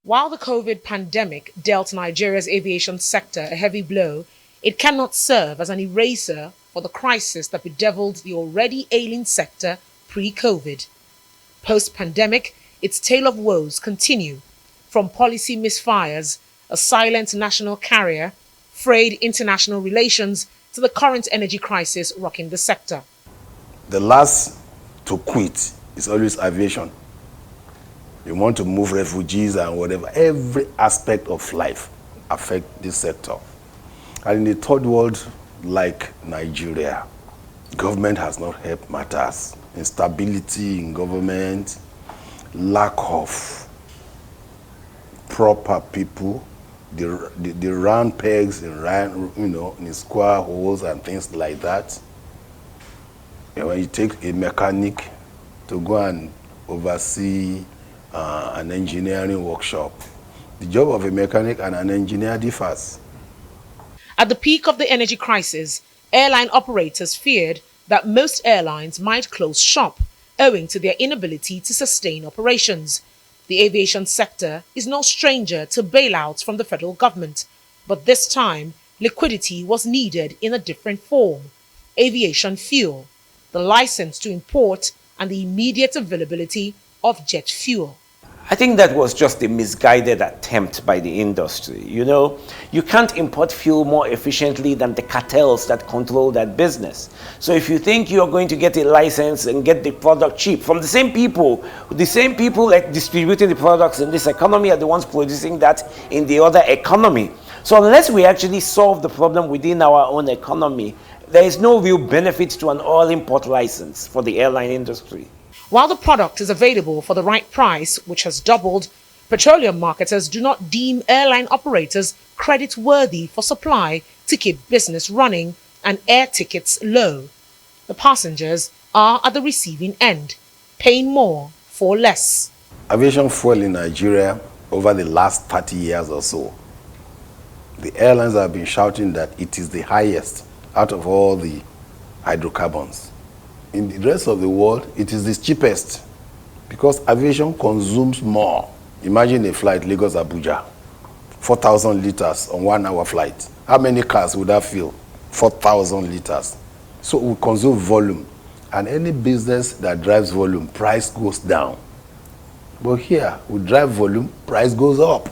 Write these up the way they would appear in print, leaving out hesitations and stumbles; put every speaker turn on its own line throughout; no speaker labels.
While the COVID pandemic dealt Nigeria's aviation sector a heavy blow, it cannot serve as an eraser for the crisis that bedeviled the already ailing sector pre-COVID. Post-pandemic, its tale of woes continue, from policy misfires, a silent national carrier, frayed international relations, to the current energy crisis rocking the sector.
The last to quit is always aviation. You want to move refugees and whatever. Every aspect of life affects this sector. And in the third world, like Nigeria, government has not helped matters. Instability in government, lack of proper people, the round pegs in square holes and things like that. When you take a mechanic to go and oversee an engineering workshop, the job of a mechanic and an engineer differs.
At the peak of the energy crisis, airline operators feared that most airlines might close shop owing to their inability to sustain operations. The aviation sector is no stranger to bailouts from the federal government, but this time liquidity was needed in a different form: aviation fuel, the license to import, and the immediate availability of jet fuel.
I think that was just a misguided attempt by the industry. You can't import fuel more efficiently than the cartels that control that business. So if you think you're going to get a license and get the product cheap from the same people like distributing the products in this economy are the ones producing that in the other economy. So unless we actually solve the problem within our own economy, there is no real benefit to an oil import license for the airline industry.
While the product is available for the right price, which has doubled, petroleum marketers do not deem airline operators credit-worthy for supply to keep business running and air tickets low. The passengers are at the receiving end, paying more for less.
Aviation fuel in Nigeria over the last 30 years or so, the airlines have been shouting that it is the highest out of all the hydrocarbons. In the rest of the world, it is the cheapest because aviation consumes more. Imagine a flight Lagos-Abuja, 4,000 liters on 1 hour flight. How many cars would that fill? 4,000 liters. So we consume volume. And any business that drives volume, price goes down. But here, we drive volume, price goes up.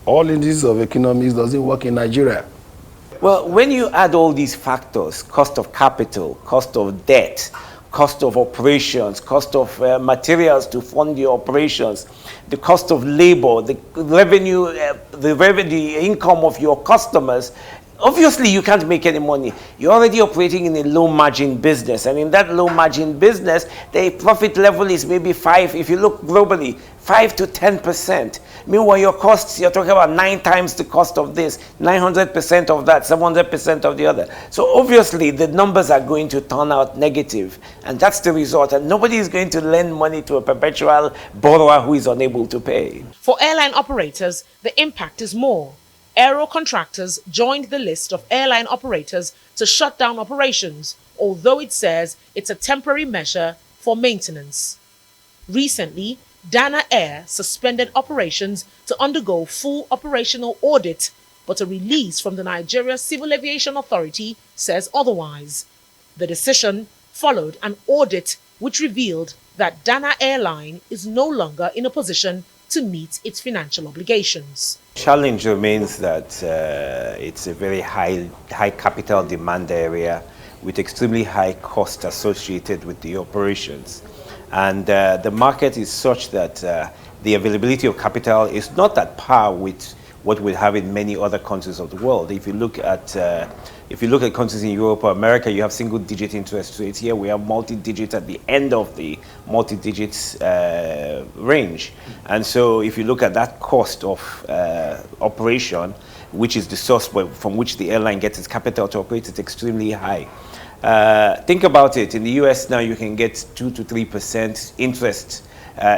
All indices of economics doesn't work in Nigeria.
Well, when you add all these factors, cost of capital, cost of debt, cost of operations, cost of materials to fund your operations, the cost of labor, the revenue, the income of your customers, obviously you can't make any money. You're already operating in a low margin business, and in that low margin business, the profit level is maybe 5, if you look globally, 5 to 10%. Meanwhile, your costs, you're talking about 9 times the cost of this, 900% of that, 700% of the other. So obviously, the numbers are going to turn out negative, and that's the result. And nobody is going to lend money to a perpetual borrower who is unable to pay.
For airline operators, the impact is more. Aero contractors joined the list of airline operators to shut down operations, although it says it's a temporary measure for maintenance. Recently, Dana Air suspended operations to undergo full operational audit, but a release from the Nigeria Civil Aviation Authority says otherwise. The decision followed an audit which revealed that Dana Airline is no longer in a position to meet its financial obligations.
Challenge remains that it's a very high capital demand area with extremely high cost associated with the operations. And the market is such that the availability of capital is not at par with what we have in many other countries of the world. If you look at countries in Europe or America, you have single-digit interest rates. Here we have multi-digit at the end of the multi-digits range. And so if you look at that cost of operation, which is the source from which the airline gets its capital to operate, it's extremely high. Think about it. In the US now, you can get 2 to 3% interest.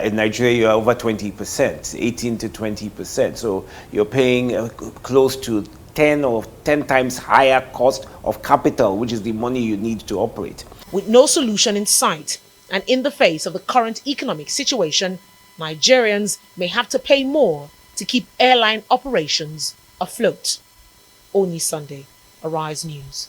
In Nigeria, you're over 20%, 18 to 20%. So you're paying close to 10 times higher cost of capital, which is the money you need to operate.
With no solution in sight, and in the face of the current economic situation, Nigerians may have to pay more to keep airline operations afloat. Only Sunday, Arise News.